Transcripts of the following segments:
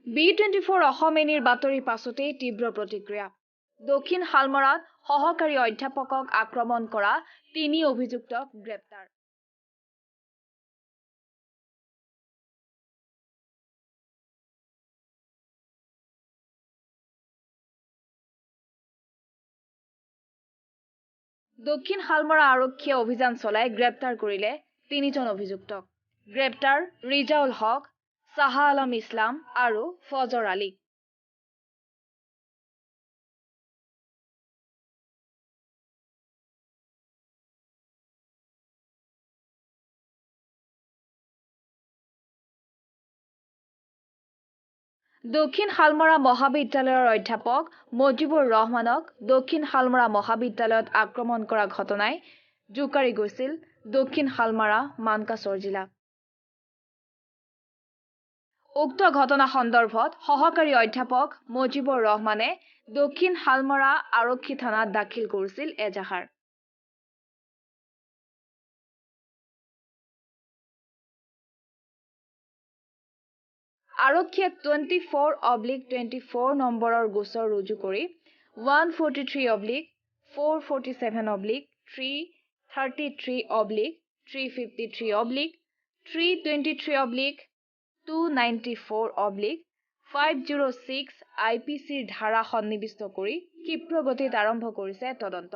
B24 Assam এনিৰ বাতৰি পাছতেই তীব্ৰ প্ৰতিক্ৰিয়া। দক্ষিণ শালমৰাত সহকাৰী অধ্যাপকক আক্ৰমণ কৰা 3 অভিযুক্তক গ্ৰেপ্তাৰ। দক্ষিণ শালমৰা আৰক্ষীয়ে অভিযান চলাই গ্ৰেপ্তাৰ কৰিলে 3জন অভিযুক্তক। গ্ৰেপ্তাৰ ৰিজাউল হক, সাহা আলম ইছলাম আৰু ফজৰ আলী। দক্ষিণ শালমৰা মহাবিদ্যালয়ৰ অধ্যাপক মজিবুৰ ৰহমানক দক্ষিণ শালমৰা মহাবিদ্যালয়ত আক্ৰমণ কৰা ঘটনাই জোকাৰি গৈছিল দক্ষিণ শালমৰা মানকাছৰ জিলা। উক্ত ঘটনা সন্দৰ্ভত সহকাৰী অধ্যাপক মজিবুৰ ৰহমানে দক্ষিণ শালমৰা আৰক্ষী থানাত দাখিল কৰিছিল এজাহাৰ। আৰক্ষীয়ে 24/24 নম্বৰৰ গোচৰ ৰুজু কৰি 143/447/333/323/294/506 IPCৰ ধাৰা সন্নিৱিষ্ট কৰি ক্ষিপ্ৰ গতিত আৰম্ভ কৰিছে তদন্ত।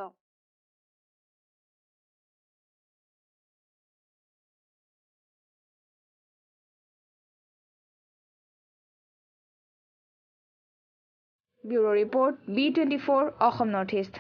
Bureau report B24 Assam north east.